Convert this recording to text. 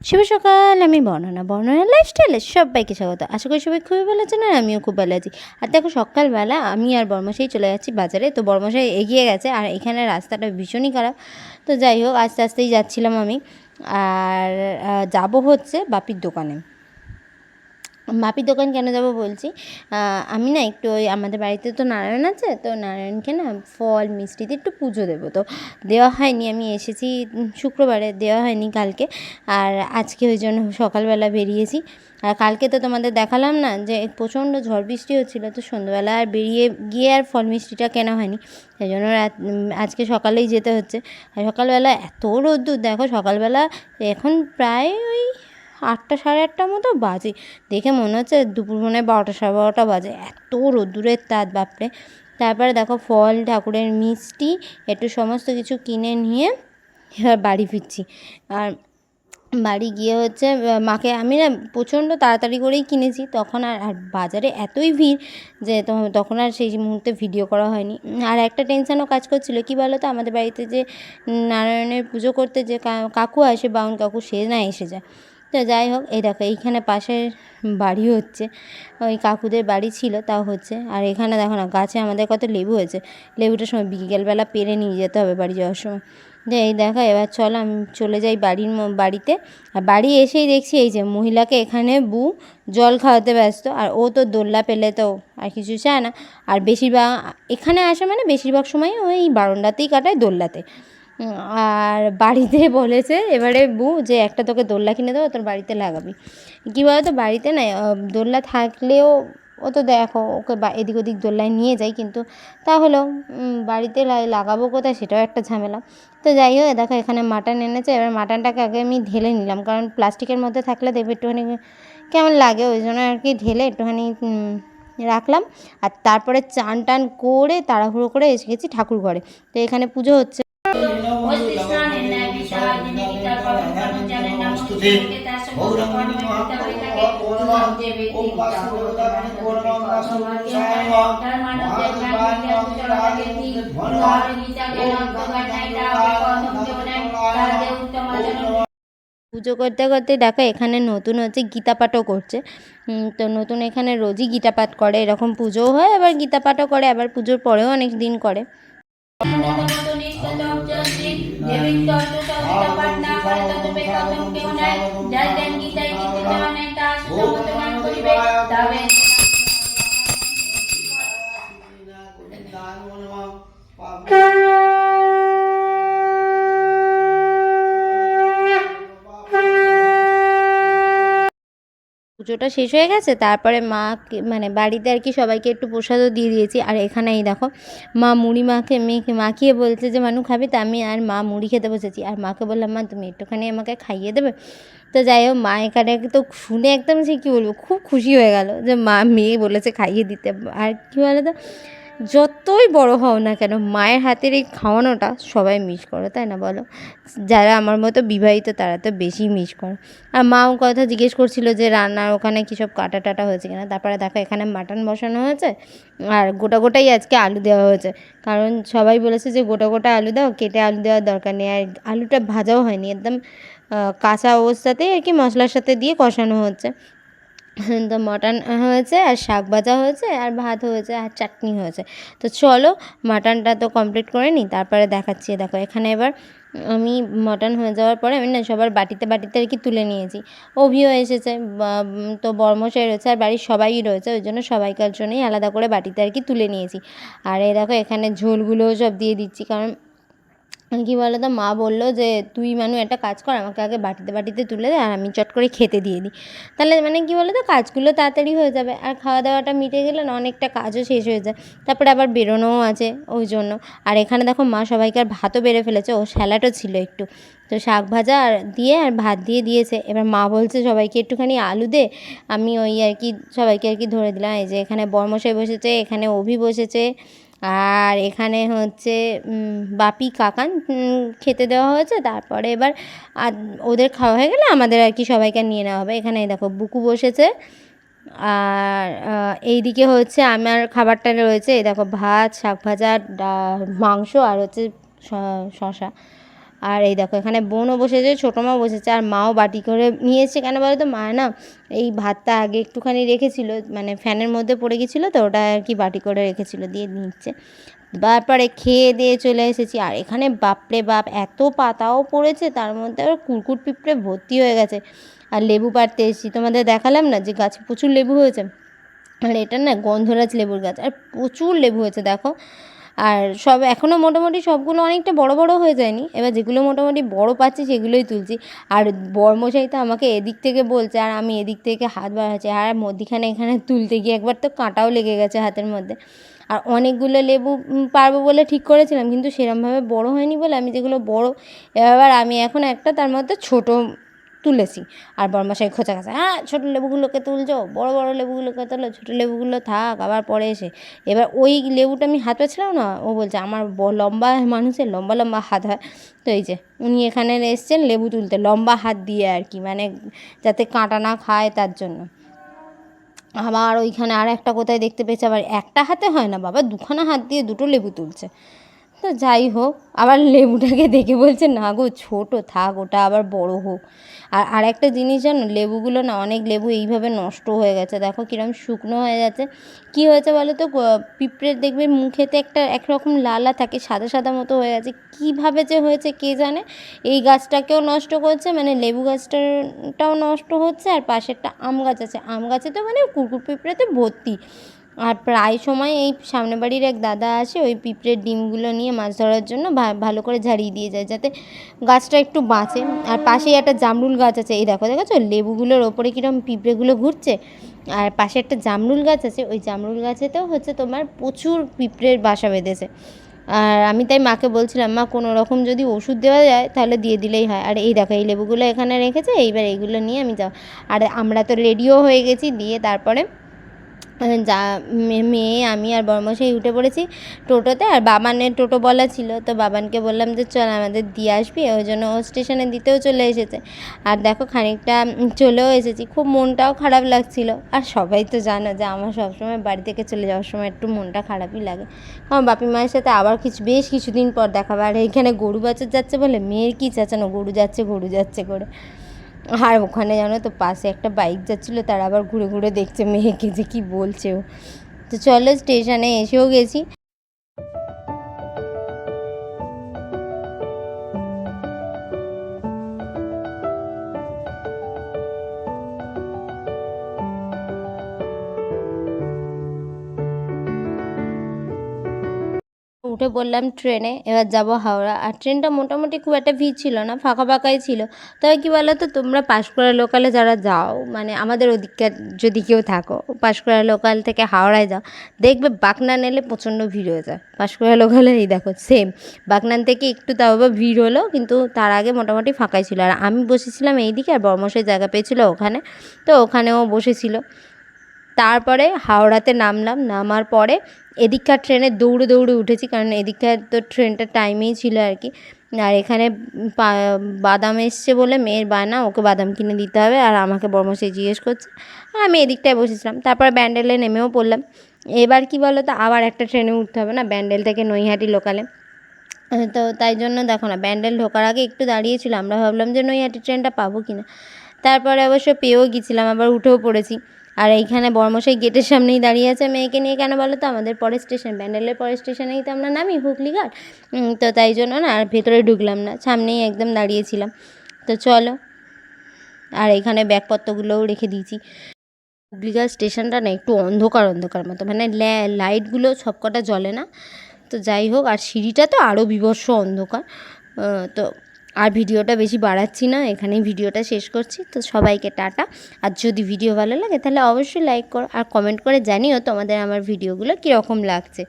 শুভ সকাল। আমি বর্ণনা লাইফস্টাইলে সবাইকে স্বাগত। আশা করি সবাই খুবই ভালো আছেন আর আমিও খুব ভালো আছি। আর দেখো সকালবেলা আমি আর বর্মশাই চলে যাচ্ছি বাজারে। তো বর্মশাই এগিয়ে গেছে আর এখানে রাস্তাটা ভীষণই খারাপ। তো যাই হোক আস্তে আস্তেই যাচ্ছিলাম আমি। আর যাব হচ্ছে বাপির দোকানে। বাপির দোকান কেন যাব বলছি, আমি না একটু ওই আমাদের বাড়িতে তো নারায়ণ আছে, তো নারায়ণকে না ফল মিষ্টিতে একটু পুজো দেবো। তো দেওয়া হয়নি, আমি এসেছি শুক্রবারে, দেওয়া হয়নি কালকে। আর আজকে ওই জন্য সকালবেলা বেরিয়েছি। আর কালকে তো তোমাদের দেখালাম না যে প্রচণ্ড ঝড় বৃষ্টি হচ্ছিলো, তো সন্ধ্যাবেলা আর বেরিয়ে গিয়ে আর ফল মিষ্টিটা কেনা হয়নি, সেই জন্য আজকে সকালেই যেতে হচ্ছে। আর সকালবেলা এত রোদ্দুর, দেখো সকালবেলা এখন প্রায় ওই 8টা সাড়ে 8টার মতো বাজে। দেখে মনে হচ্ছে দুপুর মনে হয় 12টা সাড়ে 12টা বাজে, এত রোদ্দুরের তাপ বাপরে। তারপরে দেখো ফল, ঠাকুরের মিষ্টি, একটু সমস্ত কিছু কিনে নিয়ে এবার বাড়ি ফিরছি। আর বাড়ি গিয়ে হচ্ছে মাকে আমি না প্রচণ্ড তাড়াতাড়ি করেই কিনেছি তখন। আর বাজারে এতই ভিড় যে তখন আর সেই মুহূর্তে ভিডিও করা হয়নি। আর একটা টেনশানও কাজ করছিল, কী বলো তো, আমাদের বাড়িতে যে নারায়ণের পুজো করতে যে কাকু আসে, বাউন কাকু, সে না এসে যায়। তো যাই হোক, এই দেখো এইখানে পাশের বাড়ি হচ্ছে, ওই কাকুদের বাড়ি ছিল তাও হচ্ছে। আর এখানে দেখো না গাছে আমাদের কত লেবু হয়েছে, লেবুটার সময় বিকেলবেলা পেরে নিয়ে যেতে হবে বাড়ি যাওয়ার সময়। যে এই দেখো এবার চলো আমি চলে যাই বাড়িতে। আর বাড়ি এসেই দেখছি এই যে মহিলাকে এখানে জল খাওয়াতে ব্যস্ত। আর ও তো দোল্লা পেলে তো আর কিছু চায় না। আর বেশিরভাগ এখানে আসে মানে বেশিরভাগ সময় ওই বারান্দাতেই কাটায়, দোল্লাতে। আর বাড়িতে বলেছে এবারে যে একটা তোকে দোল্লা কিনে দেবো, তোর বাড়িতে লাগাবি। কী বলো তো, বাড়িতে না দোল্লা থাকলেও ও তো দেখো ওকে এদিক ওদিক দোল্লায় নিয়ে যাই, কিন্তু তাহলেও বাড়িতে লাগাবো কোথায়, সেটাও একটা ঝামেলা। তো যাই হোক দেখো এখানে মাটন এনেছে, এবার মাটনটাকে আগে আমি ঢেলে নিলাম, কারণ প্লাস্টিকের মধ্যে থাকলে দেখবে একটুখানি কেমন লাগে, ওই জন্য আর কি ঢেলে একটুখানি রাখলাম। আর তারপরে চান টান করে তাড়াহুড়ো করে এসে গেছি ঠাকুর ঘরে। তো এখানে পুজো হচ্ছে। পুজো করতে করতে দেখো এখানে নতুন হচ্ছে গীতা পাঠও করছে। তো নতুন এখানে রোজই গীতা পাঠ করে, এরকম পুজোও হয়, আবার গীতা পাঠও করে, আবার পুজোর পরেও অনেক দিন করে। পুজোটা শেষ হয়ে গেছে, তারপরে মাকে মানে বাড়িতে আর কি সবাইকে একটু প্রসাদও দিয়ে দিয়েছি। আর এখানে এই দেখো মা মুড়ি মাখিয়ে বলছে যে মানু খাবি, তা আমি আর মা মুড়ি খেতে বসেছি। আর মাকে বললাম মা তুমি একটুখানি আমাকে খাইয়ে দেবে। তো যাই হোক মা এখানে তো শুনে একদম সে কী বলবো, খুব খুশি হয়ে গেল যে মা মেয়ে বলেছে খাইয়ে দিতে। আর কী বলো তো, যতই বড় হও না কেন মায়ের হাতের এই খাওয়ানোটা সবাই মিস করো, তাই না বলো? যারা আমার মতো বিবাহিত তারা তো বেশি মিস করো। আর মাও কথা জিজ্ঞেস করছিল যে রান্নার ওখানে কী সব কাটা টাটা হয়েছে কিনা। তারপরে দেখো এখানে মাটন বসানো হয়েছে, আর গোটাই আজকে আলু দেওয়া হয়েছে, কারণ সবাই বলেছে যে গোটা আলু দাও, কেটে আলু দেওয়ার দরকার নেই। আর আলুটা ভাজাও হয়নি, একদম কাঁচা অবস্থাতেই আর কি মশলার সাথে দিয়ে কষানো হচ্ছে। তো মটন হয়েছে, আর শাক ভাজা হয়েছে, আর ভাত হয়েছে, আর চাটনি হয়েছে। তো চলো মাটনটা তো কমপ্লিট করে নিই, তারপরে দেখাচ্ছি। দেখো এখানে এবার আমি মটন হয়ে যাওয়ার পরে আমি না সবার বাটিতে আর কি তুলে নিয়েছি। অভিও এসেছে, তো বর্মশাই রয়েছে, আর বাড়ির সবাই রয়েছে, ওই জন্য সবাইকার জন্যই আলাদা করে বাটিতে আর কি তুলে নিয়েছি। আর এই দেখো এখানে ঝোলগুলোও সব দিয়ে দিচ্ছি, কারণ কী বলো তো, মা বললো যে তুই মানু একটা কাজ কর, আমাকে আগে বাটিতে তুলে দে, আর আমি চট করে খেতে দিয়ে দিই। তাহলে মানে কী বলো তো, কাজগুলো তাড়াতাড়ি হয়ে যাবে, আর খাওয়া দাওয়াটা মিটে গেলে না অনেকটা কাজও শেষ হয়ে যায়। তারপরে আবার বেরোনোও আছে ওই জন্য। আর এখানে দেখো মা সবাইকার ভাতও বেড়ে ফেলেছে, ও স্যালাডও ছিল একটু, তো শাক ভাজা আর ভাত দিয়ে দিয়েছে। এবার মা বলছে সবাইকে একটুখানি আলু দে, আমি ওই আর কি সবাইকে আর কি ধরে দিলাম। এই যে এখানে বর্মশাই বসেছে, এখানে অভি বসেছে, আর এখানে হচ্ছে বাপি কাকান খেতে দেওয়া হয়েছে। তারপরে এবার আর ওদের খাওয়া হয়ে গেলে আমাদের আর কি সবাইকে নিয়ে নেওয়া হবে। এখানে দেখো বুকু বসেছে, আর এইদিকে হচ্ছে আমার খাবারটা রয়েছে, এই দেখো ভাত, শাক ভাজা, মাংস, আর হচ্ছে শশা। আর এই দেখো এখানে বোনও বসেছে, ছোটো মাও বসেছে, আর মাও বাটি করে নিয়ে এসছে। কেন বলো তো, মা না এই ভাতটা আগে একটুখানি রেখেছিল, মানে ফ্যানের মধ্যে পড়ে গেছিলো তো, ওটা আর কি বাটি করে রেখেছিল, দিয়ে নিচ্ছে। তারপরে খেয়ে দিয়ে চলে এসেছি। আর এখানে বাপরে বাপ এত পাতাও পড়েছে, তার মধ্যে আবার কুরকুট পিঁপড়ে ভর্তি হয়ে গেছে। আর লেবু পাড়তে এসেছি, তোমাদের দেখালাম না যে গাছে প্রচুর লেবু হয়েছে। আর এটা না গন্ধরাজ লেবুর গাছ, আর প্রচুর লেবু হয়েছে দেখো। আর সব এখনও মোটামুটি সবগুলো অনেকটা বড় বড় হয়ে যায়নি, এবার যেগুলো মোটামুটি বড় পাচ্ছি সেগুলোই তুলছি। আর বরমশাই তো আমাকে এদিক থেকে বলছে, আর আমি এদিক থেকে হাত বাড়াচ্ছি, আর মধ্যিখানে এখানে তুলতে গিয়ে একবার তো কাঁটাও লেগে গেছে হাতের মধ্যে। আর অনেকগুলো লেবু পারবো বলে ঠিক করেছিলাম, কিন্তু সেরমভাবে বড় হয়নি বলে আমি যেগুলো বড়, এবার আমি এখন একটা তার মধ্যে ছোটো তুলেছি। আর বরমশাই খোঁচা খাচ্ছে, হ্যাঁ ছোটো লেবুগুলোকে তুলছো, বড় বড় লেবুগুলোকে তোলো, ছোটো লেবুগুলো থাক আবার পরে এসে। এবার ওই লেবুটা আমি হাত পাচ্ছিলাম না, ও বলছে আমার লম্বা মানুষের লম্বা লম্বা হাত হয়। তো এই যে উনি এখানে এসছেন লেবু তুলতে লম্বা হাত দিয়ে আর কি, মানে যাতে কাঁটা না খায় তার জন্য। আবার ওইখানে আর একটা কোথায় দেখতে পেয়েছে, আবার একটা হাতে হয় না বাবা, দুখানা হাত দিয়ে দুটো লেবু তুলছে। তো যাই হোক, আবার লেবুটাকে দেখে বলছে না গো ছোটো থাক, ওটা আবার বড় হোক। আর আরেকটা জিনিস জানো, লেবুগুলো না অনেক লেবু এইভাবে নষ্ট হয়ে গেছে, দেখো কীরকম শুকনো হয়ে যাচ্ছে। কী হয়েছে বলো তো, পিঁপড়ের দেখবে মুখেতে একটা একরকম লালা থাকে, সাদা সাদা মতো হয়ে গেছে, কীভাবে যে হয়েছে কে জানে। এই গাছটাকেও নষ্ট করছে, মানে লেবু গাছটাও নষ্ট হচ্ছে, আর পাশেরটা আম গাছ আছে, আম গাছে তো মানে কুকুর পিঁপড়েতে ভর্তি। আর প্রায় সময় এই সামনে বাড়ির এক দাদা আসে ওই পিঁপড়ের ডিমগুলো নিয়ে মাছ ধরার জন্য ভালো করে ঝাড়িয়ে দিয়ে যায়, যাতে গাছটা একটু বাঁচে। আর পাশেই একটা জামরুল গাছ আছে, এই দেখেছো লেবুগুলোর ওপরে কীরকম পিঁপড়েগুলো ঘুরছে। আর পাশে একটা জামরুল গাছ আছে, ওই জামরুল গাছেতেও হচ্ছে তোমার প্রচুর পিঁপড়ের বাসা বেঁধেছে। আর আমি তাই মাকে বলছিলাম, মা কোনো রকম যদি ওষুধ দেওয়া যায় তাহলে দিয়ে দিলেই হয়। আর এই দেখো এই লেবুগুলো এখানে রেখেছে, এইবার এইগুলো নিয়ে আমি যাও। আর আমরা তো রেডিও হয়ে গেছি, দিয়ে তারপরে যা মেয়ে আমি আর বরমশাই উঠে পড়েছি টোটোতে। আর বাবানের টোটো বলা ছিল, তো বাবানকে বললাম যে চল আমাদের দিয়ে আসবি, ওই জন্য ও স্টেশনে দিতেও চলে এসেছে। আর দেখো খানিকটা চলেও এসেছি, খুব মনটাও খারাপ লাগছিল। আর সবাই তো জানো যে আমার সবসময় বাড়ি থেকে চলে যাওয়ার সময় একটু মনটা খারাপই লাগে। আমার বাপি মায়ের সাথে আবার বেশ কিছুদিন পর দেখাবে। আর এইখানে গরু বাছুর যাচ্ছে বলে মেয়ের কী চেঁচানো, গরু যাচ্ছে করে। আর ওখানে জানো তো পাশে একটা বাইক যাচ্ছিলো, তারা আবার ঘুরে ঘুরে দেখছে মেয়েকে যে কী বলছে ও। তো চলো স্টেশনে এসেও গেছি। উঠে পড়লাম ট্রেনে, এবার যাব হাওড়া। আর ট্রেনটা মোটামুটি খুব একটা ভিড় ছিল না, ফাঁকা ফাঁকাই ছিল। তবে কী বলো তো, তোমরা পাঁশকুড়া লোকালে যারা যাও, মানে আমাদের ওদিককার যদি কেউ থাকো, পাঁশকুড়া লোকাল থেকে হাওড়ায় যাও, দেখবে বাগনান এলে প্রচণ্ড ভিড় হয়ে যায়। পাঁশকুড়া লোকালে এই দেখো সেম, বাগনান থেকে একটু তাও বা ভিড় হলো, কিন্তু তার আগে মোটামুটি ফাঁকাই ছিল। আর আমি বসেছিলাম এইদিকে, আর বর্মশাই জায়গা পেয়েছিল ওখানে, তো ওখানেও বসেছিল। তারপরে হাওড়াতে নামার পরে এদিককার ট্রেনে দৌড়ে দৌড়ে উঠেছি, কারণ এদিককার তো ট্রেনটা টাইমেই ছিল আর কি। আর এখানে বাদাম এসছে বলে মেয়ের বায়না, ওকে বাদাম কিনে দিতে হবে। আর আমাকে বর্মশাই জিজ্ঞেস করছে, আর আমি এদিকটায় বসেছিলাম। তারপর ব্যান্ডেলে নেমেও পড়লাম। এবার কি বলো তো, আবার একটা ট্রেনে উঠতে হবে না, ব্যান্ডেল থেকে নৈহাটি লোকালে। তো তাই জন্য দেখো না, ব্যান্ডেল ঢোকার আগে একটু দাঁড়িয়েছিল, আমরা ভাবলাম যে নৈহাটি ট্রেনটা পাবো কি না। তারপরে অবশ্য পেয়েও গেছিলাম, আবার উঠেও পড়েছি। আর এইখানে বর্মশাই গেটের সামনেই দাঁড়িয়ে আছে মেয়েকে নিয়ে। কেন বলো তো, আমাদের পরের স্টেশন ব্যান্ডেলের পরের স্টেশনেই তো আমরা নামি, হুগলিঘাট। তো তাই জন্য না আর ভেতরে ঢুকলাম না, সামনেই একদম দাঁড়িয়েছিলাম। তো চলো, আর এখানে ব্যাগপত্রগুলোও রেখে দিয়েছি। হুগলিঘাট স্টেশনটা না একটু অন্ধকার অন্ধকার মতো, মানে লাইটগুলো সবকটা জ্বলে না। তো যাই হোক, আর সিঁড়িটা তো আরও বীভৎস অন্ধকার। তো আর ভিডিওটা বেশি বাড়াচ্ছি না, এখানেই ভিডিওটা শেষ করছি। তো সবাইকে টাটা। আর যদি ভিডিও ভালো লাগে তাহলে অবশ্যই লাইক করো, আর কমেন্ট করে জানিও তোমাদের আমার ভিডিওগুলো কীরকম লাগছে।